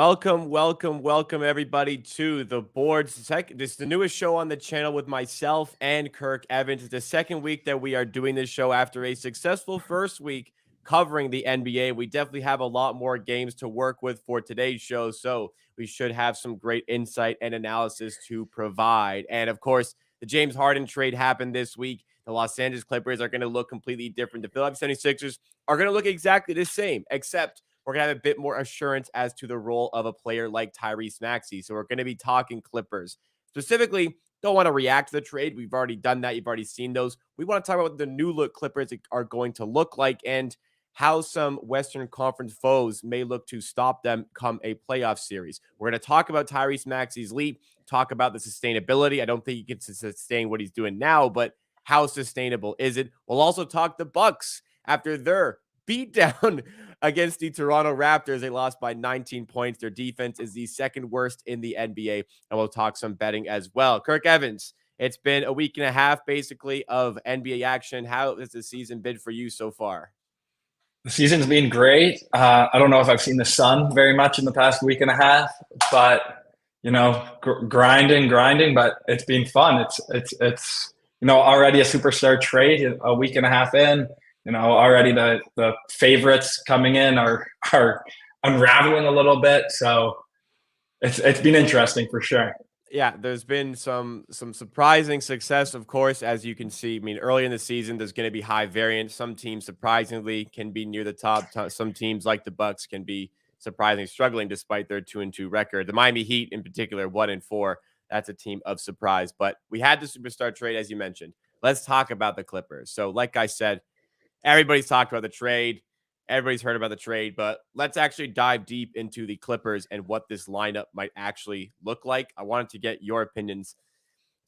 Welcome everybody to the boards. This is the newest show on the channel with myself and Kirk Evans. It's the second week that we are doing this show after a successful first week covering the NBA. We definitely have a lot more games to work with for today's show, so we should have some great insight and analysis to provide. And of course, the James Harden trade happened this week. The Los Angeles Clippers are going to look completely different. The Philadelphia 76ers are going to look exactly the same, except we're going to have a bit more assurance as to the role of a player like Tyrese Maxey. So we're going to be talking Clippers. Specifically, don't want to react to the trade. We've already done that. You've already seen those. We want to talk about what the new look Clippers are going to look like and how some Western Conference foes may look to stop them come a playoff series. We're going to talk about Tyrese Maxey's leap, talk about the sustainability. I don't think he can sustain what he's doing now, but how sustainable is it? We'll also talk the Bucks after their beat down against the Toronto Raptors. They lost by 19 points. Their defense is the second worst in the NBA, and we'll talk some betting as well. Kirk Evans, it's been a week and a half basically of NBA action. How has the season been for you so far? The season's been great. I don't know if I've seen the sun very much in the past week and a half, but grinding, but it's been fun. It's already a superstar trade a week and a half in. Already the favorites coming in are unraveling a little bit. So it's been interesting for sure. Yeah, there's been some surprising success, of course, as you can see. I mean, early in the season, there's going to be high variance. Some teams surprisingly can be near the top. Some teams like the Bucks can be surprisingly struggling despite their 2-2 record. The Miami Heat, in particular, 1-4. That's a team of surprise. But we had the superstar trade, as you mentioned. Let's talk about the Clippers. So, like I said, everybody's talked about the trade. Everybody's heard about the trade, but let's actually dive deep into the Clippers and what this lineup might actually look like. I wanted to get your opinions.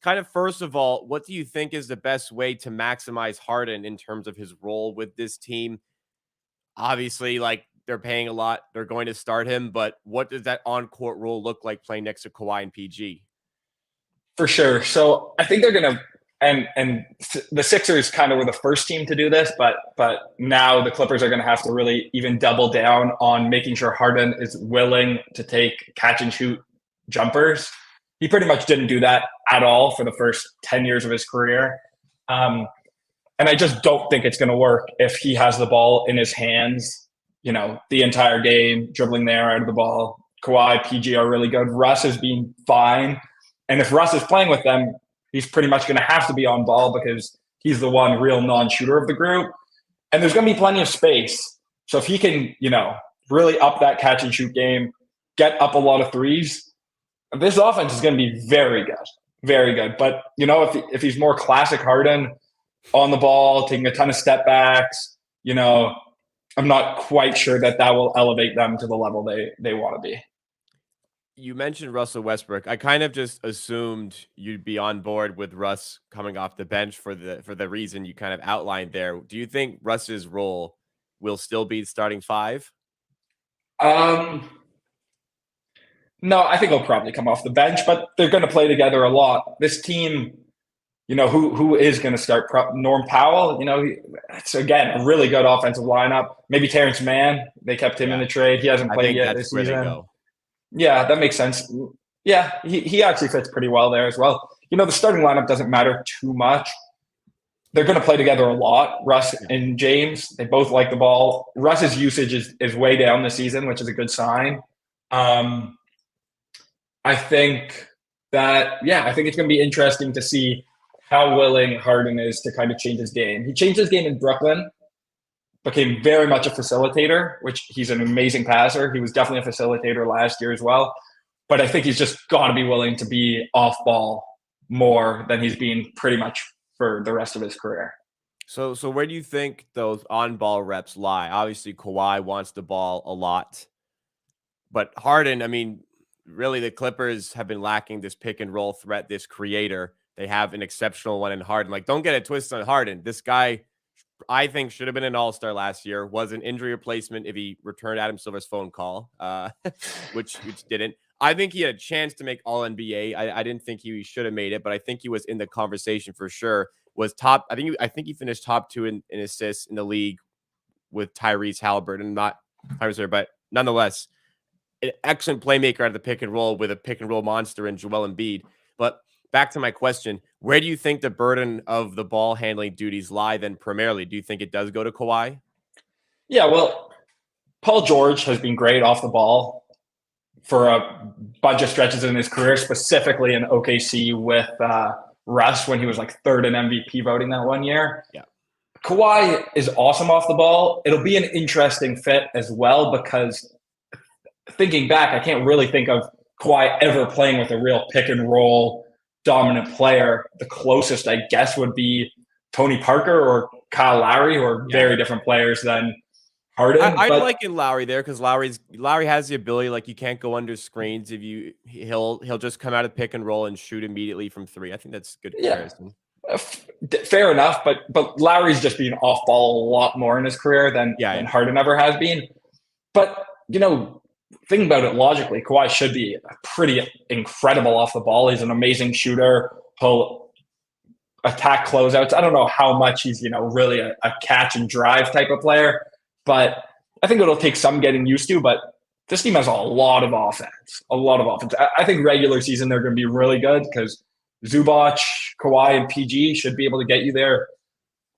Kind of first of all, what do you think is the best way to maximize Harden in terms of his role with this team? Obviously, like they're paying a lot. They're going to start him, but what does that on-court role look like playing next to Kawhi and PG? For sure. So I think they're going to and the Sixers kind of were the first team to do this, but now the Clippers are going to have to really even double down on making sure Harden is willing to take catch and shoot jumpers. He pretty much didn't do that at all for the first 10 years of his career. And I just don't think it's going to work if he has the ball in his hands, the entire game, dribbling the air out of the ball. Kawhi, PG are really good. Russ is being fine. And if Russ is playing with them, he's pretty much going to have to be on ball because he's the one real non-shooter of the group. And there's going to be plenty of space. So if he can, really up that catch and shoot game, get up a lot of threes, this offense is going to be very good, very good. But, if he's more classic Harden on the ball, taking a ton of step backs, I'm not quite sure that will elevate them to the level they want to be. You mentioned Russell Westbrook. I kind of just assumed you'd be on board with Russ coming off the bench for the reason you kind of outlined there. Do you think Russ's role will still be starting five? No, I think he'll probably come off the bench, but they're going to play together a lot. This team, who is going to start? Norm Powell. It's again a really good offensive lineup. Maybe Terrence Mann. They kept him in the trade. He hasn't played yet this season. Yeah, that makes sense. Yeah, he actually fits pretty well there as well. The starting lineup doesn't matter too much. They're going to play together a lot. Russ and James, they both like the ball. Russ's usage is way down this season, which is a good sign. I think it's going to be interesting to see how willing Harden is to kind of change his game. He changed his game in Brooklyn, became very much a facilitator, which he's an amazing passer. He was definitely a facilitator last year as well. But I think he's just got to be willing to be off ball more than he's been pretty much for the rest of his career. So where do you think those on-ball reps lie? Obviously, Kawhi wants the ball a lot. But Harden, I mean, really the Clippers have been lacking this pick-and-roll threat, this creator. They have an exceptional one in Harden. Like, don't get it twisted on Harden. This guy, I think, should have been an all-star last year, was an injury replacement if he returned Adam Silver's phone call, which didn't. I think he had a chance to make All-NBA. I didn't think he should have made it, but I think he was in the conversation for sure. Was top. I think he finished top 2 in assists in the league with Tyrese Halliburton. Not Tyrese, but nonetheless, an excellent playmaker out of the pick and roll with a pick and roll monster in Joel Embiid. But back to my question, where do you think the burden of the ball handling duties lie then primarily? Do you think it does go to Kawhi? Yeah, well, Paul George has been great off the ball for a bunch of stretches in his career, specifically in OKC with Russ when he was like third in MVP voting that one year. Yeah. Kawhi is awesome off the ball. It'll be an interesting fit as well because thinking back, I can't really think of Kawhi ever playing with a real pick and roll dominant player. The closest, I guess, would be Tony Parker or Kyle Lowry, who are very different players than Harden. I'd like in Lowry there because Lowry has the ability, like you can't go under screens if he'll just come out of pick and roll and shoot immediately from three. I think that's a good comparison. Fair enough, but Lowry's just been off ball a lot more in his career than Harden ever has been. But thinking about it logically, Kawhi should be pretty incredible off the ball. He's an amazing shooter. He'll attack closeouts. I don't know how much he's really a catch and drive type of player. But I think it'll take some getting used to. But this team has a lot of offense. I think regular season they're going to be really good because Zubac, Kawhi, and PG should be able to get you there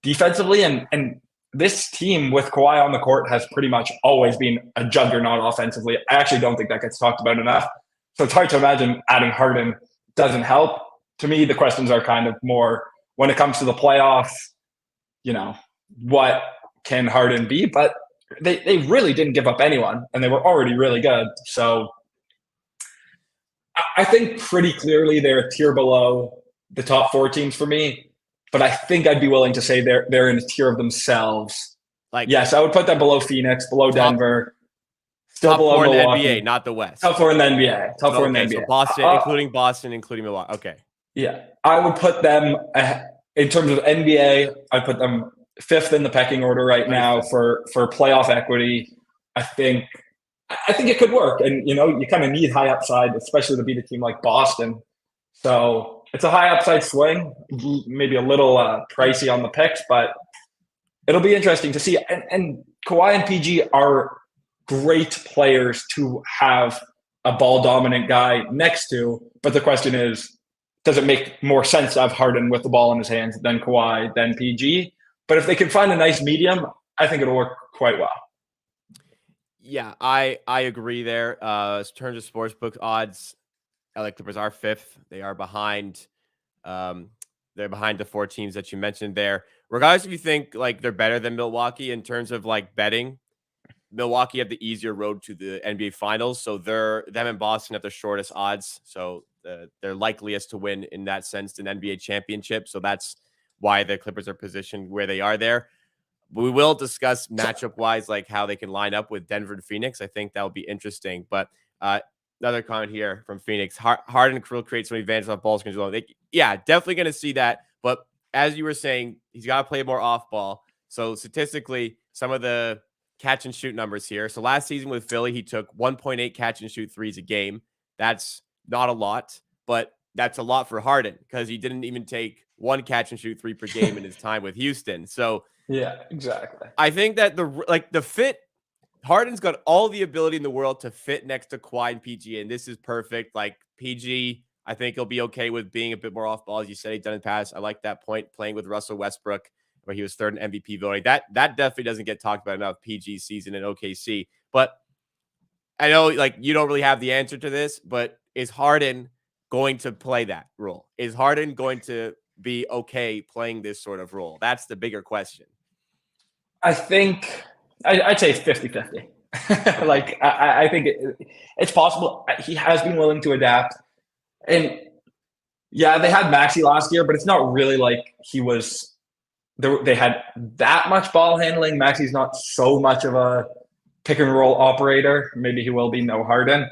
defensively. And this team with Kawhi on the court has pretty much always been a juggernaut offensively. I actually don't think that gets talked about enough. So it's hard to imagine adding Harden doesn't help. To me, the questions are kind of more when it comes to the playoffs, what can Harden be? But they really didn't give up anyone, and they were already really good. So I think pretty clearly they're a tier below the top four teams for me. But I think I'd be willing to say they're in a tier of themselves. Yes, I would put them below Phoenix, below Denver, still top below four Milwaukee. in the NBA, not the West. Top four in the NBA. Top four in the NBA. So Boston, including Milwaukee. Okay. Yeah, I would put them in terms of NBA. I put them fifth in the pecking order right now for playoff equity. I think it could work, and you kind of need high upside, especially to beat a team like Boston. So it's a high upside swing, maybe a little pricey on the picks, but it'll be interesting to see. And Kawhi and PG are great players to have a ball dominant guy next to. But the question is, does it make more sense to have Harden with the ball in his hands than Kawhi, than PG? But if they can find a nice medium, I think it'll work quite well. Yeah, I agree there. In terms of sportsbook odds, LA Clippers are fifth. They are behind. They're behind the four teams that you mentioned there. Regardless if you think like they're better than Milwaukee in terms of like betting, Milwaukee have the easier road to the NBA Finals, so them and Boston have the shortest odds. So they're likeliest to win in that sense an NBA championship. So that's why the Clippers are positioned where they are there. We will discuss matchup wise, like how they can line up with Denver and Phoenix. I think that will be interesting. But another comment here from Phoenix. Harden will create some advantage off ball screens. Yeah, definitely going to see that. But as you were saying, he's got to play more off ball. So statistically, some of the catch and shoot numbers here. So last season with Philly, he took 1.8 catch and shoot threes a game. That's not a lot, but that's a lot for Harden because he didn't even take one catch and shoot three per game in his time with Houston. So yeah, exactly. I think that the fit, Harden's got all the ability in the world to fit next to Kawhi and PG, and this is perfect. Like PG, I think he'll be okay with being a bit more off ball, as you said he's done in the past. I like that point, playing with Russell Westbrook, where he was third in MVP voting. That definitely doesn't get talked about enough. PG season in OKC, but I know like you don't really have the answer to this, but is Harden going to play that role? Is Harden going to be okay playing this sort of role? That's the bigger question. I think I'd say 50-50. Like, I think it's possible. He has been willing to adapt. And yeah, they had Maxey last year, but it's not really like they had that much ball handling. Maxey's not so much of a pick and roll operator. Maybe he will be, no Harden.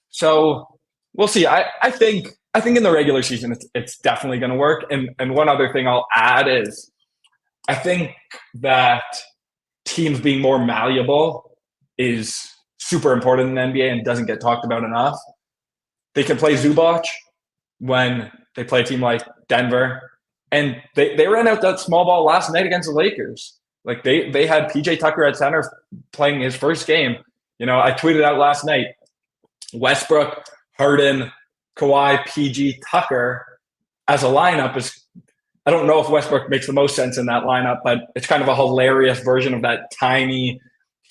So we'll see. I think in the regular season, it's definitely going to work. And one other thing I'll add is I think that teams being more malleable is super important in the NBA and doesn't get talked about enough. They can play Zubac when they play a team like Denver. And they ran out that small ball last night against the Lakers. Like they had PJ Tucker at center playing his first game. I tweeted out last night, Westbrook, Harden, Kawhi, PG, Tucker as a lineup is, I don't know if Westbrook makes the most sense in that lineup, but it's kind of a hilarious version of that tiny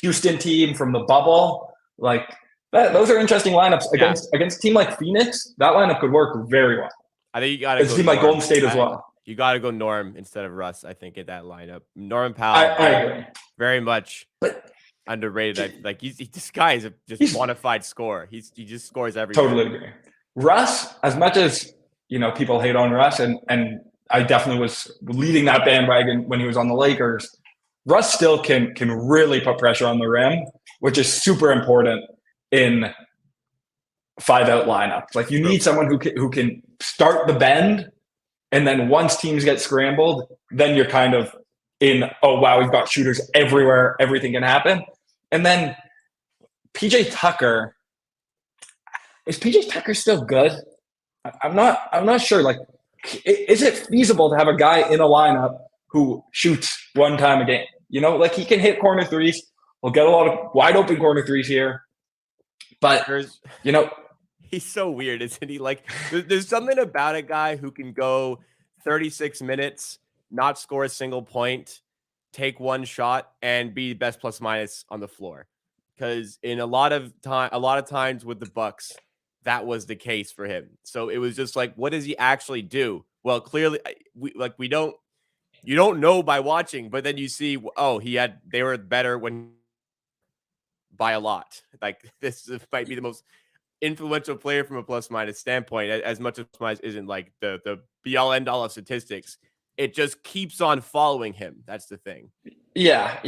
Houston team from the bubble. Like those are interesting lineups against a team like Phoenix. That lineup could work very well. I think you got to go. A team like Golden State as well. You got to go Norm instead of Russ. I think in that lineup, Norm Powell, I agree. Very much underrated. Like this guy is just bona fide scorer. He just scores everything. Totally agree. Russ, as much as people hate on Russ, and I definitely was leading that bandwagon when he was on the Lakers. Russ still can really put pressure on the rim, which is super important in 5-out lineups. Like you need someone who can start the bend, and then once teams get scrambled, then you're kind of in, oh wow, we've got shooters everywhere, everything can happen. And then PJ Tucker, is PJ Tucker still good? I'm not sure. Like, is it feasible to have a guy in a lineup who shoots one time a game? Like he can hit corner threes. We'll get a lot of wide open corner threes here. But, he's so weird, isn't he? Like, there's something about a guy who can go 36 minutes, not score a single point, take one shot, and be best plus minus on the floor. Because in a lot of times with the Bucks, that was the case for him. So it was just like, what does he actually do? Well, clearly, you don't know by watching, but then you see, oh, they were better by a lot. Like this might be the most influential player from a plus minus standpoint, as much as plus minus isn't like the be all end all of statistics. It just keeps on following him. That's the thing. Yeah.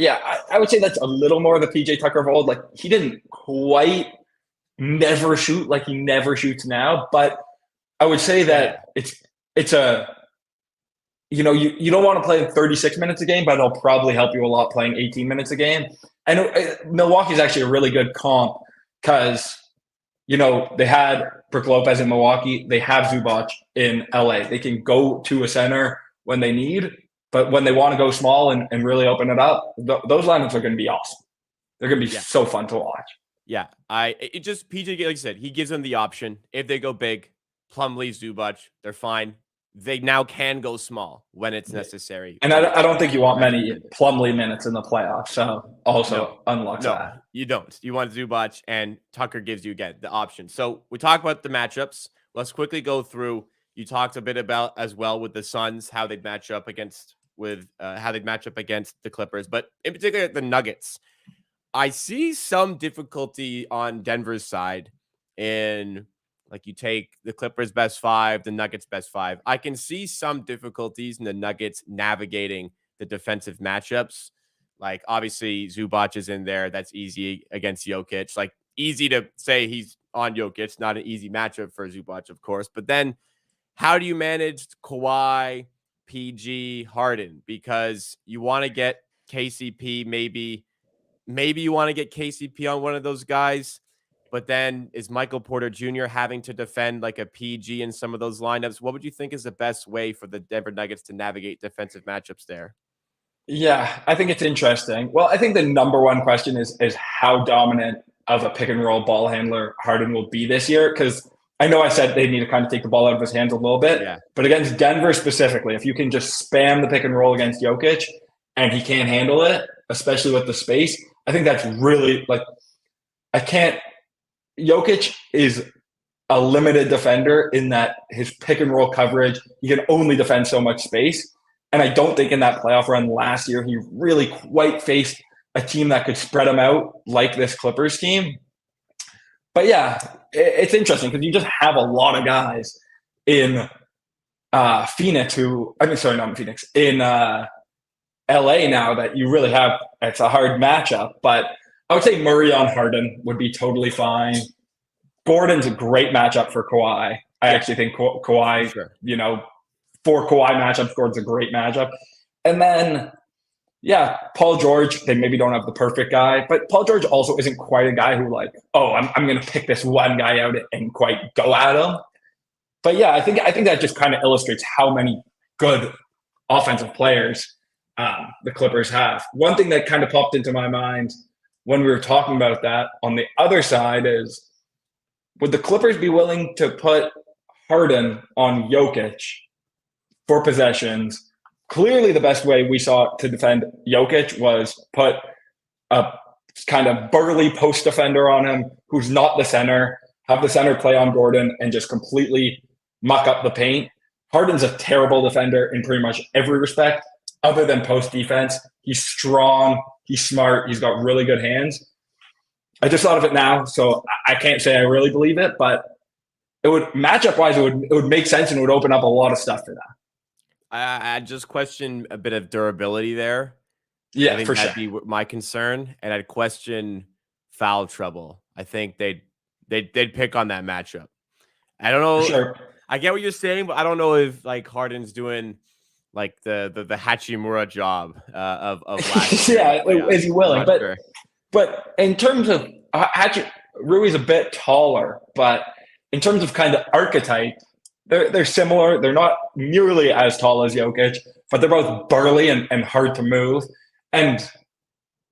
I would say that's a little more the PJ Tucker of old. Like he didn't quite never shoot like he never shoots now, but I would say that it's a you don't want to play 36 minutes a game, but it'll probably help you a lot playing 18 minutes a game. I know Milwaukee's actually a really good comp because they had Brook Lopez in Milwaukee, they have Zubac in LA. They can go to a center when they need, but when they want to go small and really open it up, those lineups are going to be awesome. They're going to be so fun to watch. Yeah, PJ, like you said, he gives them the option. If they go big, Plumlee, Zubac, they're fine. They now can go small when it's necessary. And I don't think you want many Plumlee minutes in the playoffs. So also unlock that. No, you don't. You want Zubac, and Tucker gives you, again, the option. So we talk about the matchups. Let's quickly go through. You talked a bit about as well with the Suns, how they'd match up against the Clippers, but in particular the Nuggets. I see some difficulty on Denver's side in, like, you take the Clippers best 5, the Nuggets best 5. I can see some difficulties in the Nuggets navigating the defensive matchups. Like, obviously, Zubac is in there. That's easy against Jokic. Like, easy to say he's on Jokic. Not an easy matchup for Zubac, of course. But then how do you manage Kawhi, PG, Harden? Because you want to get KCP, maybe you want to get KCP on one of those guys. But then is Michael Porter Jr. having to defend like a PG in some of those lineups? What would you think is the best way for the Denver Nuggets to navigate defensive matchups there? Yeah, I think it's interesting. Well, I think the number one question is how dominant of a pick and roll ball handler Harden will be this year. Because I know I said they need to kind of take the ball out of his hands a little bit. Yeah. But against Denver specifically, if you can just spam the pick and roll against Jokic and he can't handle it, especially with the space, I think that's really Jokic is a limited defender in that his pick and roll coverage, he can only defend so much space. And I don't think in that playoff run last year, he really quite faced a team that could spread him out like this Clippers team. But yeah, it's interesting because you just have a lot of guys in Phoenix in LA now that you really have, it's a hard matchup, but I would say Murray on Harden would be totally fine. Gordon's a great matchup for Kawhi. I actually think Kawhi, for Kawhi matchups, Gordon's a great matchup. And then, Paul George, they maybe don't have the perfect guy, but Paul George also isn't quite a guy who I'm going to pick this one guy out and quite go at him. But yeah, I think that just kind of illustrates how many good offensive players the Clippers have. One thing that kind of popped into my mind when we were talking about that on the other side is would the Clippers be willing to put Harden on Jokic for possessions? Clearly, the best way we saw to defend Jokic was put a kind of burly post defender on him who's not the center, have the center play on Gordon, and just completely muck up the paint. Harden's a terrible defender in pretty much every respect, other than post defense. He's strong, he's smart, he's got really good hands. I just thought of it now, so I can't say I really believe it, but it would matchup wise, it would make sense and it would open up a lot of stuff for that. I just question a bit of durability there. Yeah, I think for that'd sure. be my concern, and I'd question foul trouble. I think they'd pick on that matchup. I don't know. For sure. I get what you're saying, but I don't know if like Harden's doing like the Hachimura job of last year. Yeah, is he willing? But in terms of Rui's a bit taller, but in terms of kind of archetype, they're similar. They're not nearly as tall as Jokic, but they're both burly and hard to move. And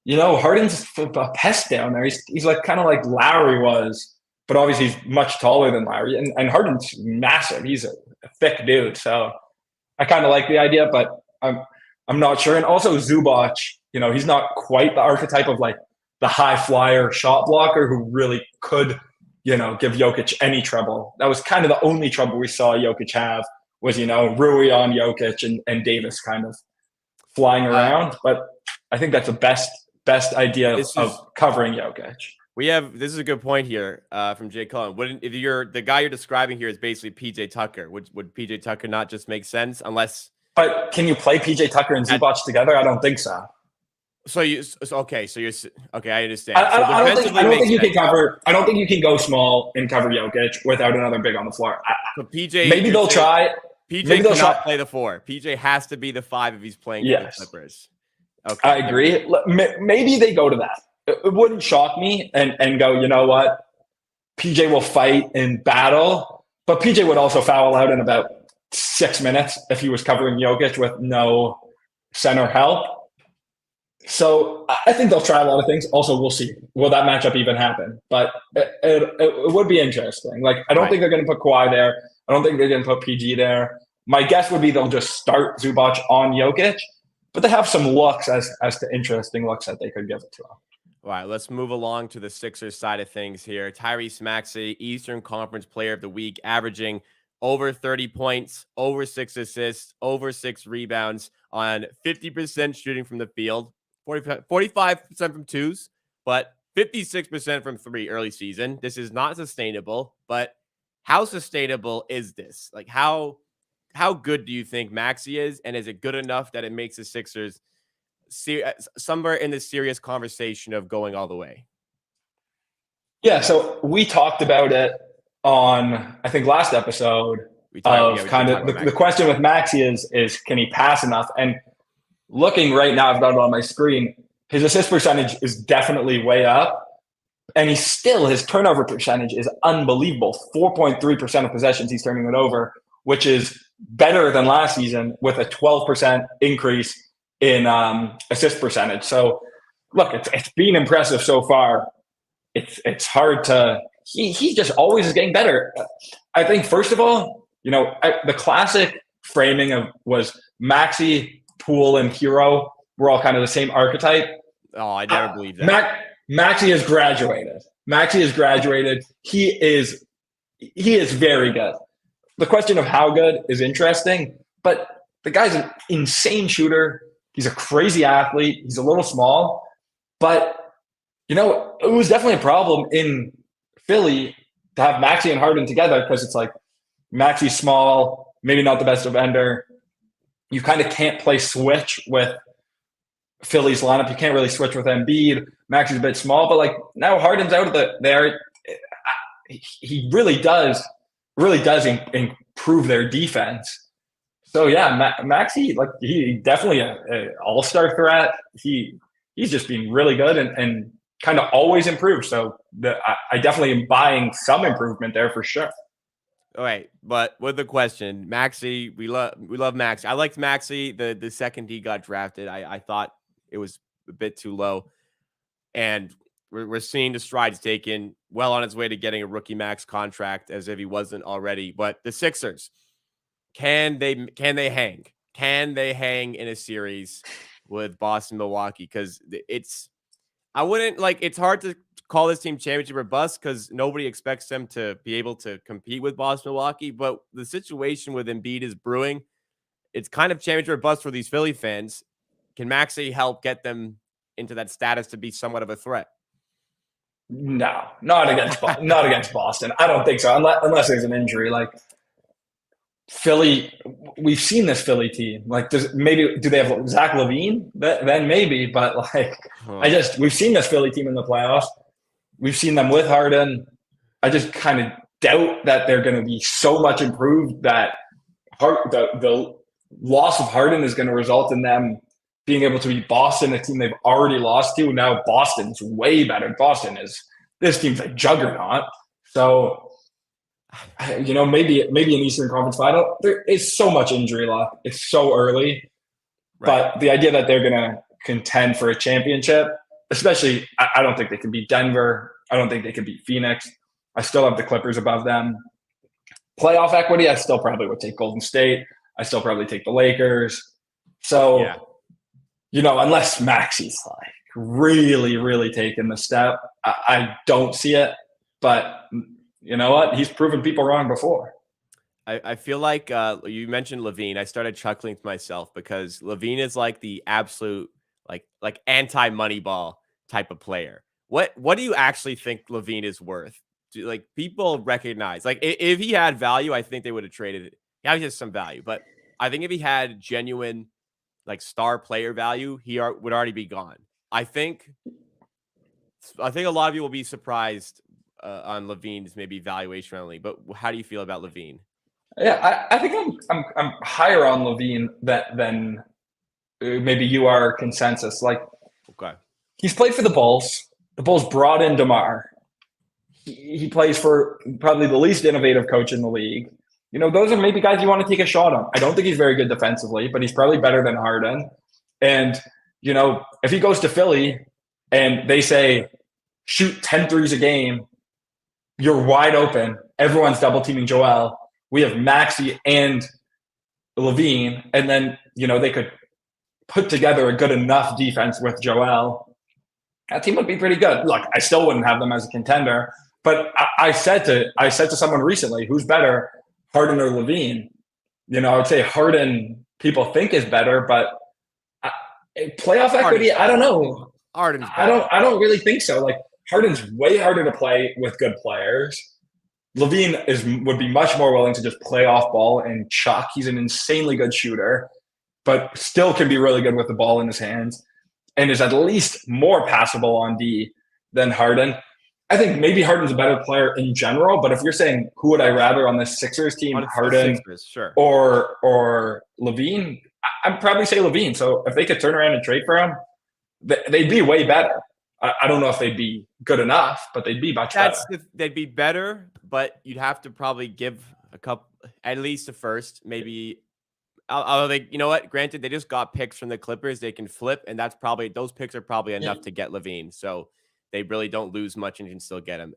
Harden's a pest down there. He's like kind of like Lowry was, but obviously he's much taller than Lowry. And Harden's massive. He's a thick dude. So I kind of like the idea, but I'm not sure. And also Zubac, he's not quite the archetype of like the high flyer shot blocker who really could, give Jokic any trouble. That was kind of the only trouble we saw Jokic have was, Rui on Jokic and Davis kind of flying around. But I think that's the best idea of covering Jokic. This is a good point here from Jay Cullen. If the guy you're describing here is basically PJ Tucker, would PJ Tucker not just make sense unless? But can you play PJ Tucker and Zubac together? I don't think so. So you're okay. I understand. I don't think you can cover. I don't think you can go small and cover Jokic without another big on the floor. So PJ, maybe they'll try. PJ cannot play the 4. PJ has to be the 5 if he's playing for the Clippers. Okay, I agree. Maybe they go to that. It wouldn't shock me and go, you know what? PJ will fight and battle, but PJ would also foul out in about 6 minutes if he was covering Jokic with no center help. So I think they'll try a lot of things. Also, we'll see. Will that matchup even happen? But it would be interesting. Like, I don't think they're going to put Kawhi there. I don't think they're going to put PG there. My guess would be they'll just start Zubac on Jokic, but they have some looks as to interesting looks that they could give it to him. All right, let's move along to the Sixers side of things here. Tyrese Maxey, Eastern Conference Player of the Week, averaging over 30 points, over 6 assists, over 6 rebounds on 50% shooting from the field, 45% from twos, but 56% from 3 early season. This is not sustainable, but how sustainable is this? Like how good do you think Maxey is, and is it good enough that it makes the Sixers somewhere in the serious conversation of going all the way? Yeah, so we talked about it on, I think, last episode the question with Maxey is can he pass enough? And looking right now, I've got it on my screen, his assist percentage is definitely way up. And his turnover percentage is unbelievable. 4.3% of possessions he's turning it over, which is better than last season with a 12% increase in assist percentage. So look, it's been impressive so far. It's hard to, he just always is getting better. I think, first of all, the classic framing was Maxey, Poole, and Hero were all kind of the same archetype. Oh, I never believed that. Maxey has graduated. He is very good. The question of how good is interesting, but the guy's an insane shooter. He's a crazy athlete. He's a little small, but it was definitely a problem in Philly to have Maxey and Harden together because it's like Maxey's small, maybe not the best defender. You kind of can't play switch with Philly's lineup. You can't really switch with Embiid. Maxey's a bit small, but like now Harden's out of there. He really does improve their defense. So yeah, Maxey, like he definitely an all-star threat. He's just been really good and kind of always improved. So I definitely am buying some improvement there for sure. All right, but with the question, Maxey, we love Maxey. I liked Maxey the second he got drafted. I thought it was a bit too low, and we're seeing the strides taken, well on his way to getting a rookie max contract as if he wasn't already. But the Sixers, can they hang? Can they hang in a series with Boston, Milwaukee? Because I wouldn't like. It's hard to call this team championship or bust because nobody expects them to be able to compete with Boston, Milwaukee. But the situation with Embiid is brewing. It's kind of championship or bust for these Philly fans. Can Maxey help get them into that status to be somewhat of a threat? No, not against Boston. I don't think so, unless there's an injury. Like Philly, we've seen this Philly team. Like, do they have Zach LaVine? Then maybe, but like, we've seen this Philly team in the playoffs. We've seen them with Harden. I just kind of doubt that they're going to be so much improved that the loss of Harden is going to result in them being able to beat Boston, a team they've already lost to. Now Boston's way better. This team's a juggernaut. So, maybe an Eastern Conference final. There is so much injury luck. It's so early. Right. But the idea that they're going to contend for a championship, especially, I don't think they can beat Denver. I don't think they can beat Phoenix. I still have the Clippers above them. Playoff equity, I still probably would take Golden State. I still probably take the Lakers. So, unless Maxey's like really, really taking the step, I don't see it. But you know what? He's proven people wrong before. I feel like you mentioned LaVine. I started chuckling to myself because LaVine is like the absolute like anti-Moneyball type of player. What do you actually think LaVine is worth? Like people recognize, like if he had value, I think they would have traded it. He has some value, but I think if he had genuine like star player value, he would already be gone. I think a lot of you will be surprised on LaVine's maybe valuation only. But how do you feel about LaVine? Yeah, I think I'm higher on LaVine than maybe you are consensus. Like, okay, he's played for the Bulls. The Bulls brought in DeMar. He plays for probably the least innovative coach in the league. Those are maybe guys you want to take a shot on. I don't think he's very good defensively, but he's probably better than Harden. And, if he goes to Philly and they say, shoot 10 threes a game, you're wide open. Everyone's double teaming Joel. We have Maxey and LaVine. And then, they could put together a good enough defense with Joel. That team would be pretty good. Look, I still wouldn't have them as a contender. But I said to someone recently, who's better, Harden or LaVine? I would say Harden people think is better, but playoff equity, I don't know. Harden's I don't really think so. Like, Harden's way harder to play with good players. LaVine would be much more willing to just play off ball and chuck. He's an insanely good shooter, but still can be really good with the ball in his hands and is at least more passable on D than Harden. I think maybe Harden's a better player in general, but if you're saying who would I rather on this Sixers team, Harden sure, or LaVine, I'd probably say LaVine. So if they could turn around and trade for him, they'd be way better. I don't know if they'd be good enough, but they'd be much better. They'd be better, but you'd have to probably give a couple, at least a first, maybe. Although granted, they just got picks from the Clippers, they can flip, and those picks are probably enough to get LaVine. So they really don't lose much and can still get him.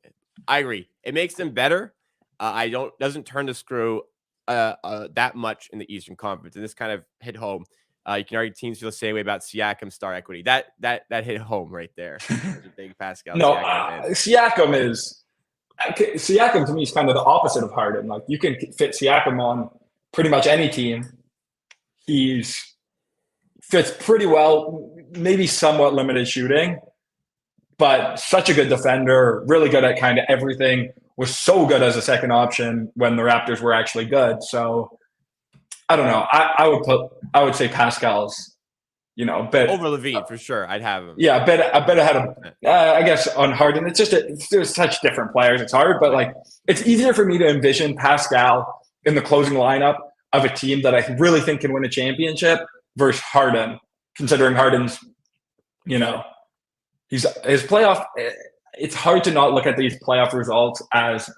I agree. It makes them better. Doesn't turn the screw that much in the Eastern Conference, and this kind of hit home. You can argue teams feel the same way about Siakam star equity. That hit home right there. There's a big Pascal. No, Siakam to me is kind of the opposite of Harden. Like, you can fit Siakam on pretty much any team. Fits pretty well, maybe somewhat limited shooting, but such a good defender, really good at kind of everything. Was so good as a second option when the Raptors were actually good. So I don't know. I would say Pascal's, a bit over LaVine for sure. I'd have him. Yeah, a bit ahead of. I guess on Harden, it's just there's such different players. It's hard, but like it's easier for me to envision Pascal in the closing lineup of a team that I really think can win a championship versus Harden, considering Harden's, his playoff. It's hard to not look at these playoff results as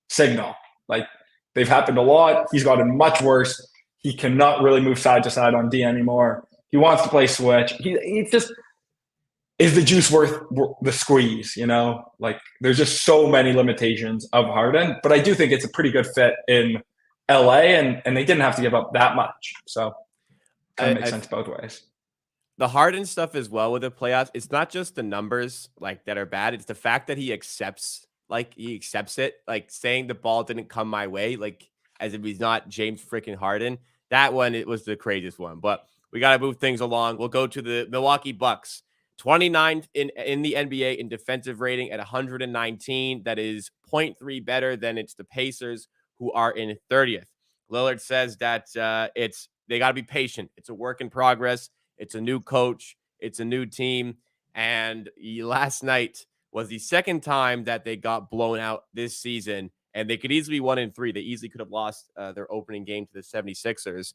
signal. Like, they've happened a lot. He's gotten much worse. He cannot really move side to side on D anymore. He wants to play switch. He's just is the juice worth the squeeze? Like there's just so many limitations of Harden, but I do think it's a pretty good fit in LA, and they didn't have to give up that much. So kind of makes sense both ways. The Harden stuff as well with the playoffs, it's not just the numbers like that are bad. It's the fact that he accepts it, like saying the ball didn't come my way, like as if he's not James freaking Harden. That one, it was the craziest one. But we got to move things along. We'll go to the Milwaukee Bucks. 29th in the NBA in defensive rating at 119. That is 0.3 better than it's the Pacers, who are in 30th. Lillard says that they got to be patient. It's a work in progress. It's a new coach. It's a new team. And last night was the second time that they got blown out this season. And they could easily be 1-3. They easily could have lost their opening game to the 76ers.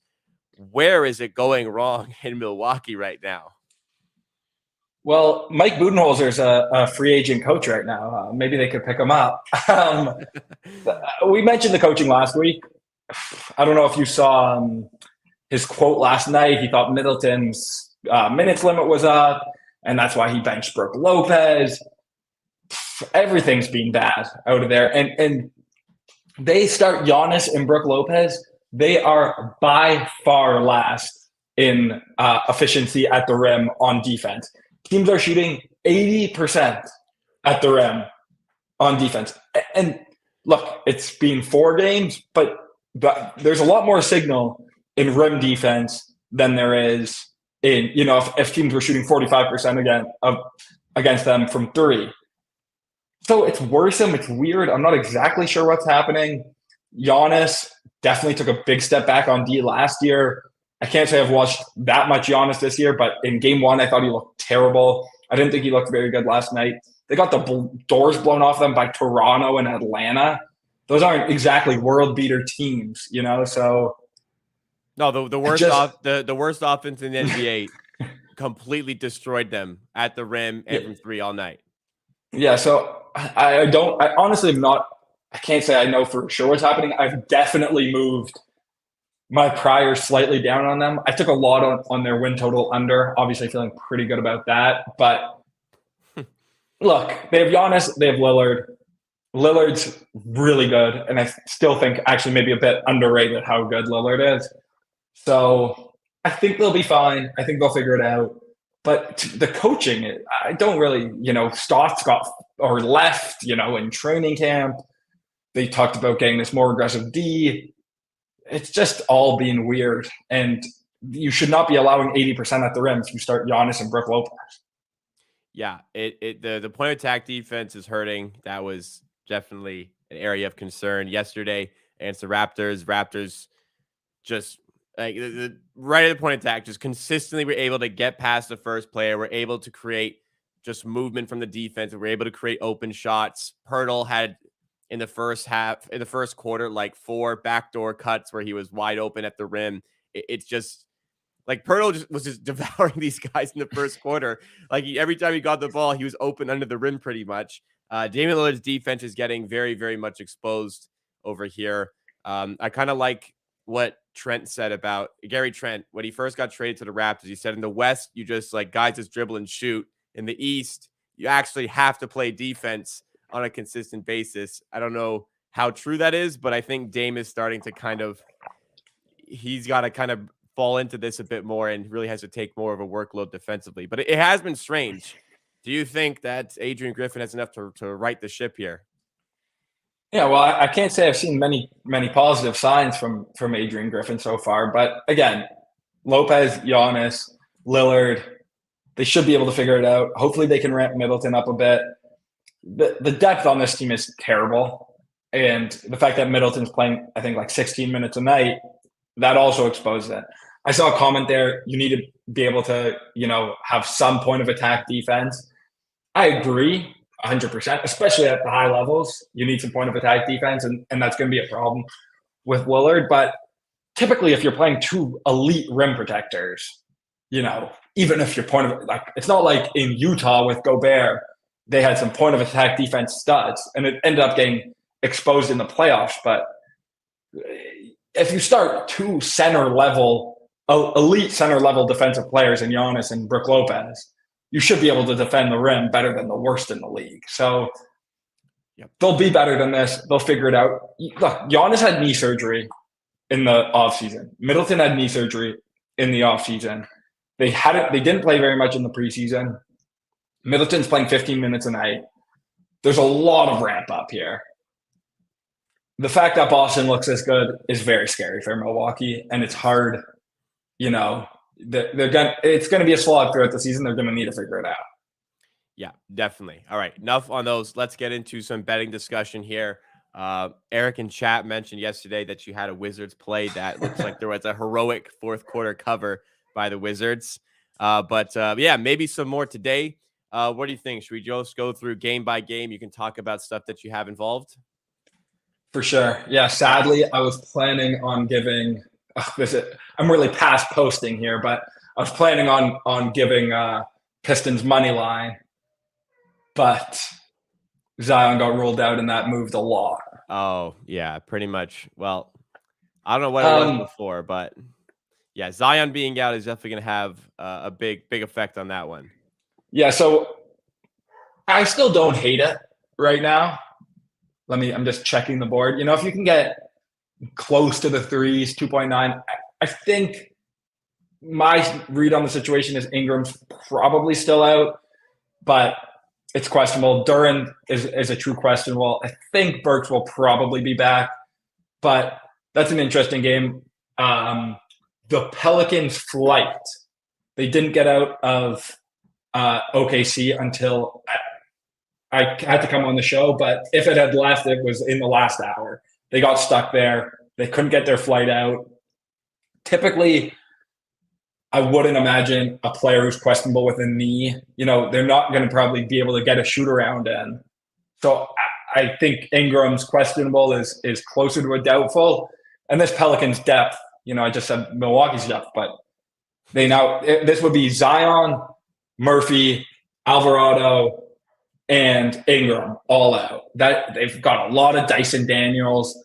Where is it going wrong in Milwaukee right now? Well, Mike Budenholzer's a free agent coach right now. Maybe they could pick him up. We mentioned the coaching last week. I don't know if you saw his quote last night. He thought Middleton's minutes limit was up, and that's why he benched Brook Lopez. Everything's been bad out of there. And they start Giannis and Brook Lopez. They are by far last in efficiency at the rim on defense. Teams are shooting 80% at the rim on defense. And look, it's been 4 games, but there's a lot more signal in rim defense than there is in, if teams were shooting 45% against them from 3. So it's worrisome. It's weird. I'm not exactly sure what's happening. Giannis definitely took a big step back on D last year. I can't say I've watched that much Giannis this year, but in game 1, I thought he looked terrible. I didn't think he looked very good last night. They got the doors blown off them by Toronto and Atlanta. Those aren't exactly world beater teams, so. No, the worst the worst offense in the NBA completely destroyed them at the rim and from 3 all night. Yeah, so I honestly am not, I can't say I know for sure what's happening. I've definitely moved my prior slightly down on them. I took a lot on their win total under, obviously feeling pretty good about that. But look, they have Giannis, they have Lillard. Lillard's really good, and I still think actually maybe a bit underrated how good Lillard is. So I think they'll be fine. I think they'll figure it out. But the coaching, I don't really, Stotts left, in training camp. They talked about getting this more aggressive D. It's just all being weird. And you should not be allowing 80% at the rim if you start Giannis and Brook Lopez. Yeah, the point of attack defense is hurting. That was definitely an area of concern yesterday against the Raptors. Raptors just right at the point of attack, just consistently were able to get past the first player. We're able to create just movement from the defense. We're able to create open shots. Pirtle had in the first quarter, like 4 backdoor cuts where he was wide open at the rim. It's just like Pirtle was just devouring these guys in the first quarter. Like every time he got the ball, he was open under the rim pretty much. Damian Lillard's defense is getting very, very much exposed over here. I kind of like what Trent said about Gary Trent when he first got traded to the Raptors. He said in the West, you just like guys just dribble and shoot. In the East, you actually have to play defense on a consistent basis. I don't know how true that is, but I think Dame is starting to he's got to kind of fall into this a bit more and really has to take more of a workload defensively. But it has been strange. Do you think that Adrian Griffin has enough to right the ship here? Yeah, well, I can't say I've seen many positive signs from Adrian Griffin so far. But again, Lopez, Giannis, Lillard, they should be able to figure it out. Hopefully they can ramp Middleton up a bit. The depth on this team is terrible. And the fact that Middleton's playing, I think, like 16 minutes a night, that also exposes it. I saw a comment there, you need to be able to, have some point of attack defense. I agree 100%, especially at the high levels. You need some point of attack defense, and that's going to be a problem with Lillard. But typically, if you're playing 2 elite rim protectors, even if your point of it's not like in Utah with Gobert, they had some point of attack defense studs, and it ended up getting exposed in the playoffs. But if you start 2 elite center level defensive players in Giannis and Brook Lopez, you should be able to defend the rim better than the worst in the league. So Yep. they'll be better than this. They'll figure it out. Look, Giannis had knee surgery in the offseason. Middleton had knee surgery in the offseason. They didn't play very much in the preseason. Middleton's playing 15 minutes a night. There's a lot of ramp up here. The fact that Boston looks this good is very scary for Milwaukee, and it's hard. It's going to be a slog throughout the season. They're going to need to figure it out. Yeah, definitely. All right, enough on those. Let's get into some betting discussion here. Eric in chat mentioned yesterday that you had a Wizards play that looks like there was a heroic fourth quarter cover by the Wizards. Yeah, maybe some more today. What do you think? Should we just go through game by game? You can talk about stuff that you have involved. For sure. Yeah, sadly, I was planning on giving I'm really past posting here, but I was planning on giving Pistons money line, but Zion got ruled out and that moved a lot. Oh, yeah, pretty much. Well, I don't know what it was before, but yeah, Zion being out is definitely going to have a big effect on that one. Yeah, so I still don't hate it right now. I'm just checking the board. If you can get close to the threes, 2.9, I think my read on the situation is Ingram's probably still out, but it's questionable. Duran is a true questionable. I think Burks will probably be back, but that's an interesting game. The Pelicans flight, they didn't get out of OKC until I had to come on the show, but if it had left, it was in the last hour. They got stuck there. They couldn't get their flight out. Typically, I wouldn't imagine a player who's questionable with a knee. They're not going to probably be able to get a shoot around in. So I think Ingram's questionable is closer to a doubtful. And this Pelicans depth, I just said Milwaukee's depth, but this would be Zion, Murphy, Alvarado, and Ingram all out. That they've got a lot of Dyson Daniels.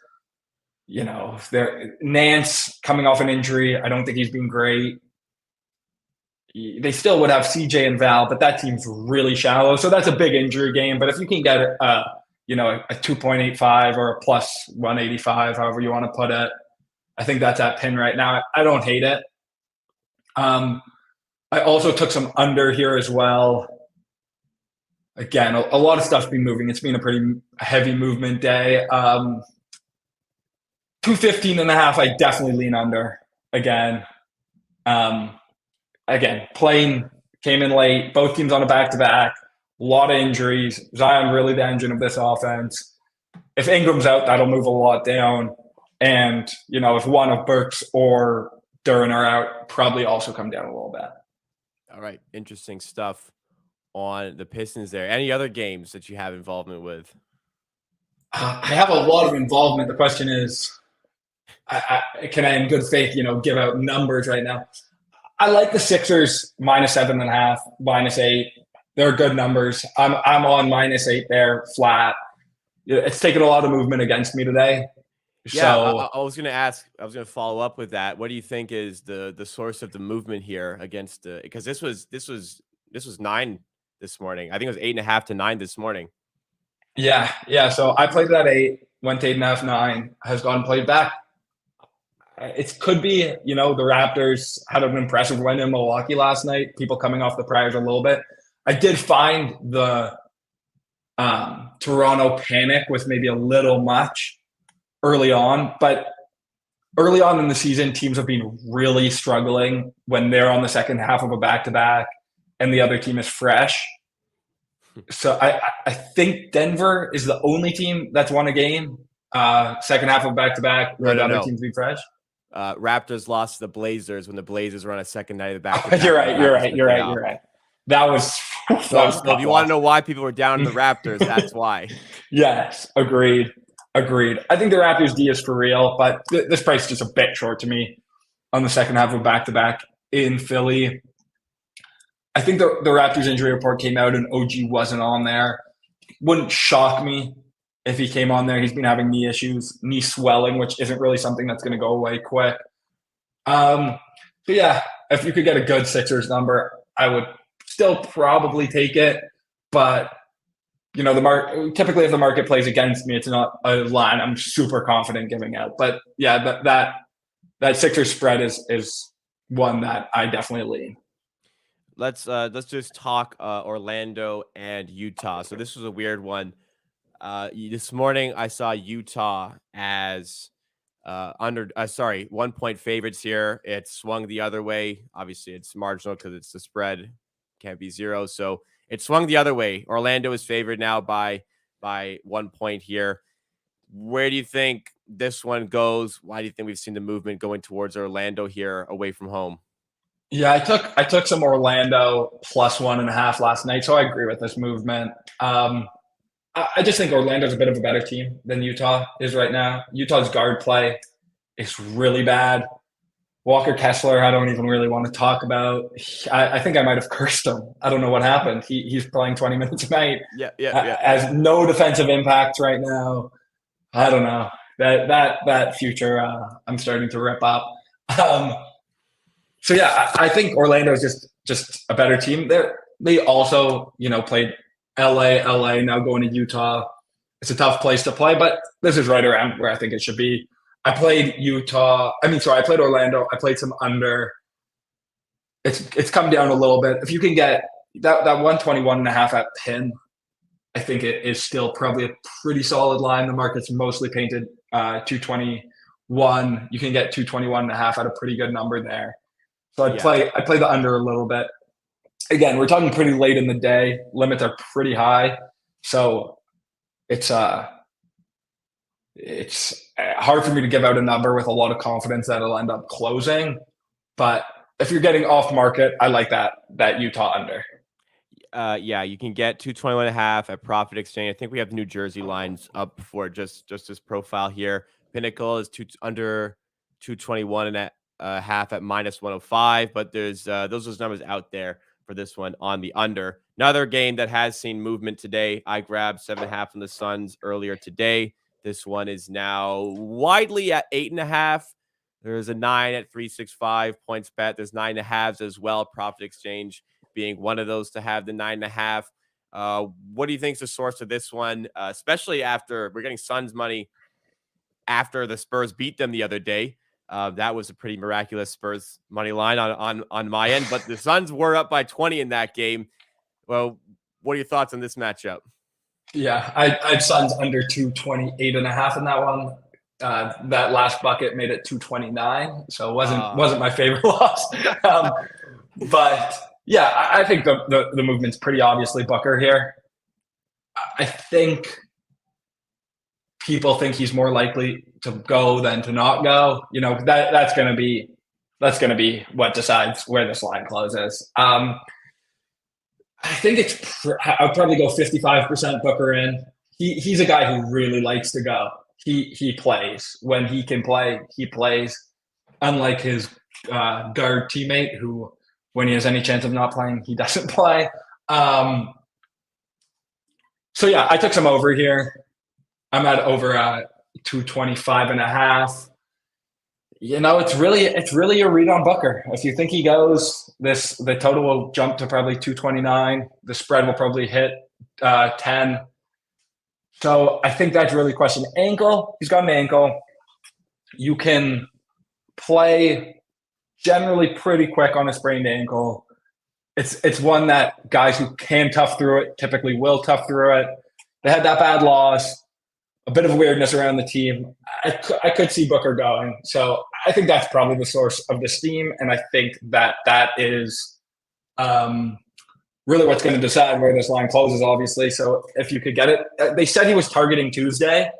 Nance coming off an injury. I don't think he's been great. They still would have CJ and Val, but that team's really shallow. So that's a big injury game. But if you can get a 2.85 or a plus 185, however you want to put it, I think that's at pin right now. I don't hate it. I also took some under here as well. Again, a lot of stuff's been moving. It's been a pretty heavy movement day. 215.5, I definitely lean under again. Plane came in late. Both teams on a back-to-back. A lot of injuries. Zion really the engine of this offense. If Ingram's out, that'll move a lot down. And, if one of Burks or Duran are out, probably also come down a little bit. All right. Interesting stuff on the Pistons there. Any other games that you have involvement with? I have a lot of involvement. The question is, can I, in good faith, give out numbers right now? I like the Sixers -7.5, -8. They're good numbers. I'm on -8 there, flat. It's taken a lot of movement against me today. Yeah, so, I was going to ask. I was going to follow up with that. What do you think is the source of the movement here against because this was 9 this morning. I think it was 8.5 to 9 this morning. Yeah. So I played it at 8, went to 8.5, 9, has gone played back. It could be, the Raptors had an impressive win in Milwaukee last night. People coming off the priors a little bit. I did find the Toronto panic was maybe a little much early on, but early on in the season, teams have been really struggling when they're on the second half of a back-to-back and the other team is fresh. So I think Denver is the only team that's won a game second half of back-to-back where the other teams be fresh. Raptors lost to the Blazers when the Blazers were on a second night of the back-to-back. You're right. That was if you want to know why people were down in the Raptors, that's why. Yes, agreed. I think the Raptors D is for real, but this price is just a bit short to me on the second half of back-to-back in Philly. I think the Raptors injury report came out and OG wasn't on there. Wouldn't shock me if he came on there. He's been having knee issues, knee swelling, which isn't really something that's going to go away quick. But yeah, if you could get a good Sixers number, I would still probably take it, but typically if the market plays against me, it's not a line I'm super confident giving out. But yeah, that Sixers spread is one that I definitely lean. Let's just talk Orlando and Utah. So this was a weird one. This morning I saw Utah as 1 point favorites here. It swung the other way. Obviously, it's marginal because it's the spread, can't be zero. So it swung the other way. Orlando is favored now by 1 point here. Where do you think this one goes? Why do you think we've seen the movement going towards Orlando here away from home? Yeah, I took some Orlando plus 1.5 last night, so I agree with this movement. I just think Orlando's a bit of a better team than Utah is right now. Utah's guard play is really bad. Walker Kessler, I don't even really want to talk about. I think I might have cursed him. I don't know what happened. He's playing 20 minutes a night. Yeah. Has no defensive impact right now. I don't know. That future I'm starting to rip up. So yeah, I think Orlando is just a better team. They also, played LA, now going to Utah. It's a tough place to play, but this is right around where I think it should be. I played Orlando. I played some under. It's come down a little bit. If you can get that 121.5 at pin, I think it is still probably a pretty solid line. The market's mostly painted 221. You can get 221.5 at a pretty good number there. So I play the under a little bit. Again, we're talking pretty late in the day. Limits are pretty high, so it's hard for me to give out a number with a lot of confidence that it'll end up closing. But if you're getting off market, I like that Utah under. Yeah, you can get 221.5 at Profit Exchange. I think we have New Jersey lines up for just this profile here. Pinnacle is under 221.5 at -105, but there's those numbers out there for this one on the under. Another game that has seen movement today. I grabbed 7.5 from the Suns earlier today. This one is now widely at 8.5. There's a 9 at 365 points bet. There's 9.5s as well. Profit Exchange being one of those to have the 9.5. What do you think is the source of this one? Especially after we're getting Suns money after the Spurs beat them the other day. That was a pretty miraculous Spurs money line on my end, but the Suns were up by 20 in that game. Well, what are your thoughts on this matchup? Yeah, I had Suns under 228.5 in that one. That last bucket made it 229, so it wasn't my favorite loss. But yeah, I think the movement's pretty obviously Booker here. I think people think he's more likely to go than to not go. That's going to be what decides where this line closes. I think I'll probably go 55% Booker in. He's a guy who really likes to go. He plays when he can play. He plays, unlike his guard teammate who, when he has any chance of not playing, he doesn't play. So yeah, I took some over here. I'm at over 225.5. It's really a read on Booker. If you think he goes, the total will jump to probably 229. The spread will probably hit 10. So I think that's really a question. Ankle, he's got an ankle. You can play generally pretty quick on a sprained ankle. It's one that guys who can tough through it typically will tough through it. They had that bad loss. A bit of weirdness around the team. I could see Booker going. So I think that's probably the source of the steam. And I think that is really what's going to decide where this line closes, obviously. So if you could get it. They said he was targeting Tuesday,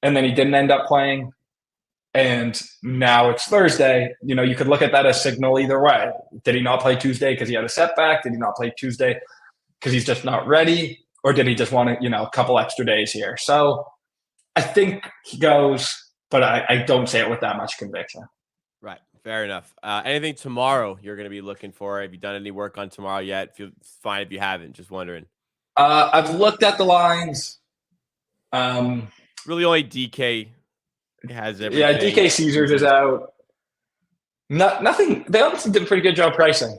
and then he didn't end up playing. And now it's Thursday. You could look at that as signal either way. Did he not play Tuesday because he had a setback? Did he not play Tuesday because he's just not ready? Or did he just want a couple extra days here? So I think he goes, but I don't say it with that much conviction. Right. Fair enough. Anything tomorrow you're going to be looking for? Have you done any work on tomorrow yet? Feel fine if you haven't. Just wondering. I've looked at the lines. Really only DK has everything. Yeah, DK Caesars is out. Nothing. They obviously did a pretty good job pricing.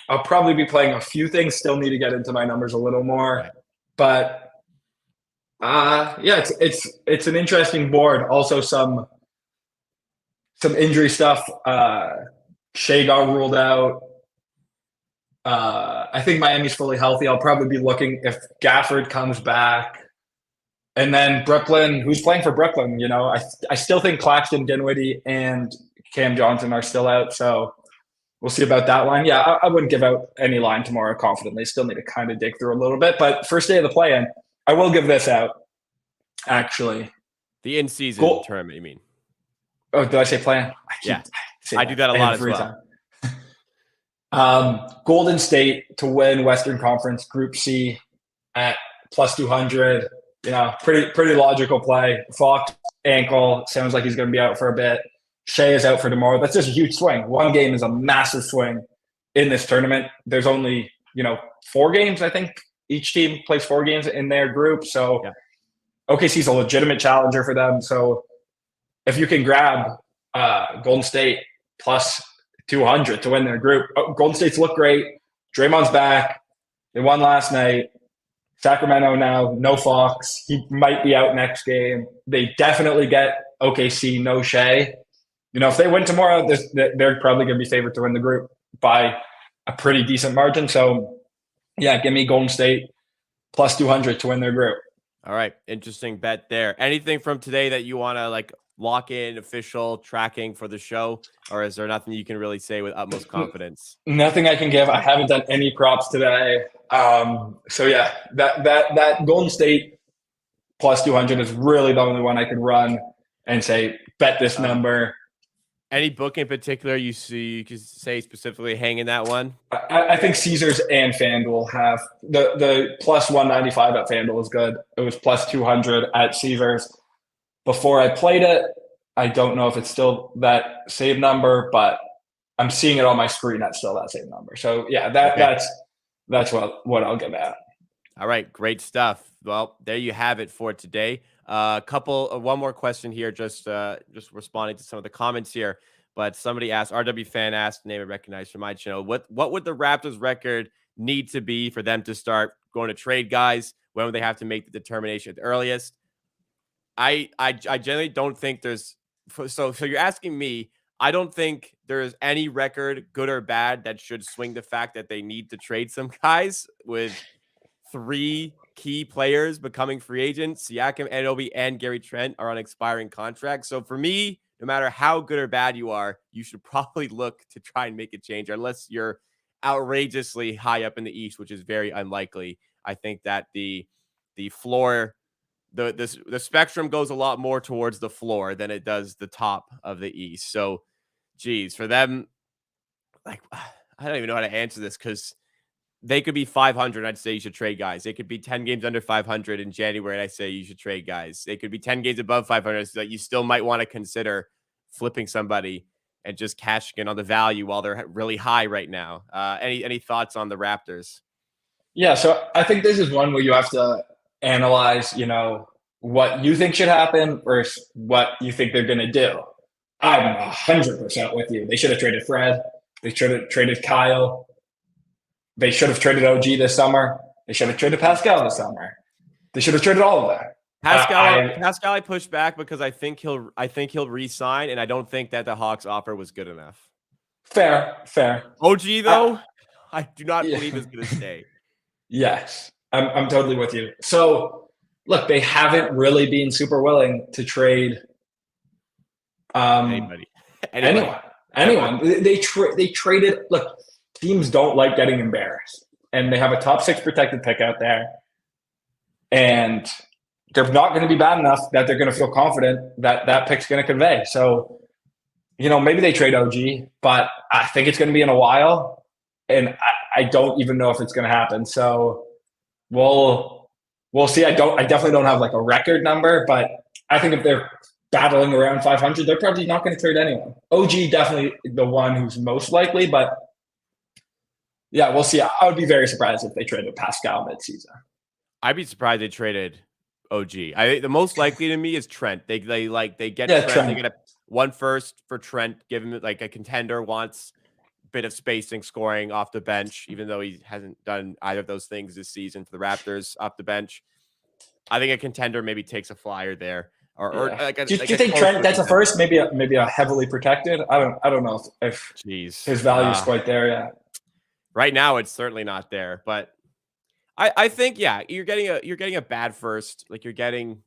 I'll probably be playing a few things. Still need to get into my numbers a little more, Right. but yeah, it's an interesting board. Also, some injury stuff. Shea got ruled out. I think Miami's fully healthy. I'll probably be looking if Gafford comes back. And then Brooklyn, who's playing for Brooklyn? I still think Claxton, Dinwiddie, and Cam Johnson are still out. So we'll see about that line. Yeah, I wouldn't give out any line tomorrow confidently. Still need to kind of dig through a little bit. But first day of the play-in, I will give this out, actually. The in-season tournament, you mean? Oh, did I say play-in? I do that a lot as well. Golden State to win Western Conference Group C at plus 200. Pretty logical play. Fox ankle sounds like he's going to be out for a bit. Shea is out for tomorrow. That's just a huge swing. One game is a massive swing in this tournament. There's only 4 games. I think each team plays 4 games in their group. So OKC's a legitimate challenger for them. So if you can grab Golden State plus 200 to win their group. Golden State's look great. Draymond's back. They won last night. Sacramento now, no Fox. He might be out next game. They definitely get OKC, no Shea. If they win tomorrow, they're probably going to be favored to win the group by a pretty decent margin. So, yeah, give me Golden State plus 200 to win their group. All right. Interesting bet there. Anything from today that you want to lock in official tracking for the show, or is there nothing you can really say with utmost confidence? Nothing I can give. I haven't done any props today. So yeah, that Golden State plus 200 is really the only one I could run and say, bet this number. Any book in particular you could say specifically hanging that one? I think Caesars and FanDuel have the plus 195 at FanDuel is good. It was plus 200 at Caesars. Before I played it, I don't know if it's still that same number, but I'm seeing it on my screen. That's still that same number. So yeah, that's what I'll give at. All right, great stuff. Well, there you have it for today. One more question here, just responding to some of the comments here. But somebody asked, RW fan asked, name and recognize from my channel, what would the Raptors record need to be for them to start going to trade guys? When would they have to make the determination at the earliest? I generally don't think there's so you're asking me. I don't think there's any record, good or bad, that should swing the fact that they need to trade some guys with 3 key players becoming free agents. Siakam, Anunoby, and Gary Trent are on expiring contracts. So for me, no matter how good or bad you are, you should probably look to try and make a change, unless you're outrageously high up in the East, which is very unlikely. I think that the floor. The spectrum goes a lot more towards the floor than it does the top of the East. So, geez, for them, I don't even know how to answer this, because they could be 500. I'd say you should trade guys. They could be 10 games under 500 in January, and I say you should trade guys. They could be 10 games above 500. So that you still might want to consider flipping somebody and just cashing in on the value while they're really high right now. Any thoughts on the Raptors? Yeah, so I think this is one where you have to analyze, what you think should happen versus what you think they're going to do. I'm 100% with you. They should have traded Fred. They should have traded Kyle. They should have traded OG this summer. They should have traded Pascal this summer. They should have traded all of that. Pascal, I pushed back because I think he'll re-sign, and I don't think that the Hawks offer was good enough. Fair. OG though, I do not believe is going to stay. Yes. I'm totally with you. So, look, they haven't really been super willing to trade anyone. They traded. Look, teams don't like getting embarrassed, and they have a top 6 protected pick out there, and they're not going to be bad enough that they're going to feel confident that pick's going to convey. So, maybe they trade OG, but I think it's going to be in a while, and I don't even know if it's going to happen. So. We'll see. I definitely don't have a record number, but I think if they're battling around 500, they're probably not going to trade anyone. OG definitely the one who's most likely, but yeah, we'll see. I would be very surprised if they traded Pascal midseason. I'd be surprised they traded OG. I think the most likely to me is Trent. They get Trent. They get 1 first for Trent. Give him a contender wants bit of spacing, scoring off the bench, even though he hasn't done either of those things this season for the Raptors off the bench. I think a contender maybe takes a flyer there, or Yeah. like Do like you a think close Trent to a gets a contender. first? Maybe a heavily protected. I don't know if Jeez, his value is quite there yet. right now it's certainly not there, but I think you're getting a bad first. Like you're getting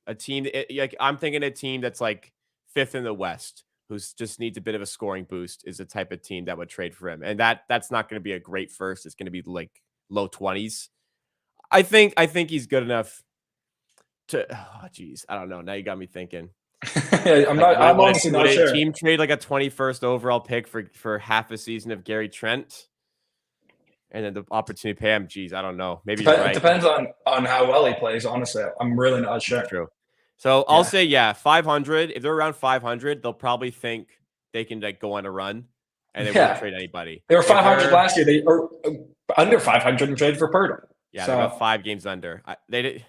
a team. Like I'm thinking a team that's like fifth in the West, who's just needs a bit of a scoring boost, is the type of team that would trade for him, and that's not going to be a great first. It's going to be like low 20s. I think he's good enough to. Oh, geez, I don't know. Now you got me thinking. I'm Like, not. I'm honestly would not a sure. team trade like a 21st overall pick for half a season of Gary Trent? And then the opportunity to pay him, geez, I don't know. Maybe you're It right. depends on how well he plays. Honestly, I'm really not It's sure. true. So I'll Yeah. say, 500. If they're around 500, they'll probably think they can like go on a run, and they won't Yeah. trade anybody. They were If 500 they're last year. They are under 500 and traded for Purtle. they're about So 5 games under. They'd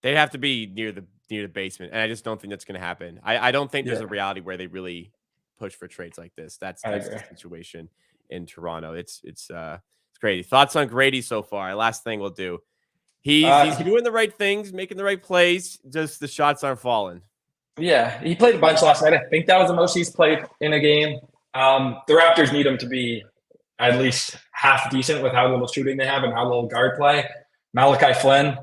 have to be near the basement, and I just don't think that's going to happen. I don't think there's yeah, a reality where they really push for trades like this. That's I the agree. situation in Toronto. It's crazy. Thoughts on Grady so far? Last thing we'll do. He's doing the right things, making the right plays. Just the shots aren't falling. Yeah, he played a bunch last night. I think that was the most he's played in a game. The Raptors need him to be at least half decent with how little shooting they have and how little guard play. Malachi Flynn,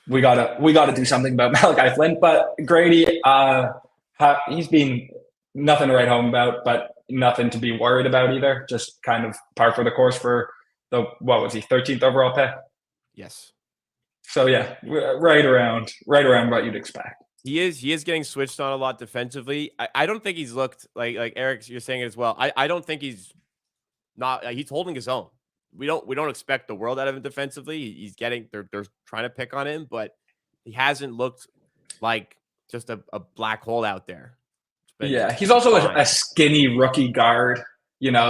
we gotta do something about Malachi Flynn. But Grady, he's been nothing to write home about, but nothing to be worried about either. Just kind of par for the course for the what was he 13th overall pick? Yes. So yeah, right around what you'd expect. He is getting switched on a lot defensively. I don't think he's looked like Eric, you're saying it as well. I don't think he's not he's holding his own. We don't expect the world out of him defensively. He's getting they're trying to pick on him, but he hasn't looked like just a black hole out there. Yeah, he's also a skinny rookie guard,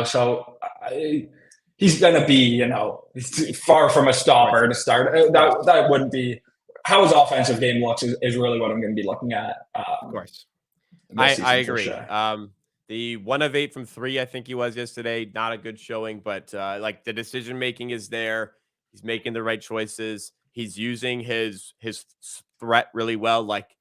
so he's going to be, far from a stopper to start. That wouldn't be how his offensive game looks is really what I'm going to be looking at. Of course. I agree. Sure. The 1 of 8 from 3, I think he was yesterday. Not a good showing, but like the decision making is there. He's making the right choices. He's using his threat really well. Like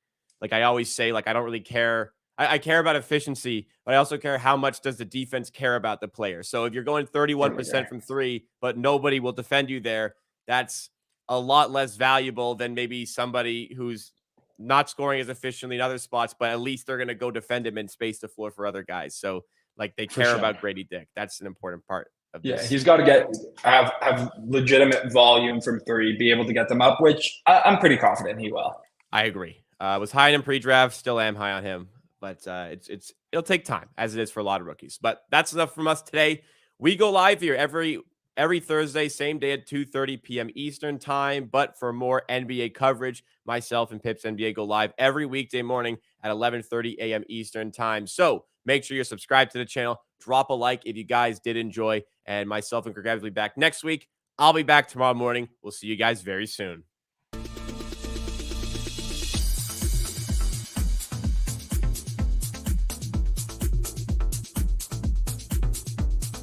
I always say, like I don't really care. I care about efficiency, but I also care how much does the defense care about the player. So if you're going 31% from 3, but nobody will defend you there, that's a lot less valuable than maybe somebody who's not scoring as efficiently in other spots, but at least they're going to go defend him and space the floor for other guys. So like they care about Grady Dick. That's an important part of this. Yeah, he's got to have legitimate volume from 3, be able to get them up, which I'm pretty confident he will. I agree. Was high on him pre-draft, still am high on him, but it'll take time as it is for a lot of rookies. But that's enough from us today. We go live here every Thursday, same day at 2:30 p.m. Eastern time. But for more NBA coverage, myself and Pips NBA go live every weekday morning at 11:30 a.m. Eastern time. So make sure you're subscribed to the channel. Drop a like if you guys did enjoy. And myself and Kirk Evans will be back next week. I'll be back tomorrow morning. We'll see you guys very soon.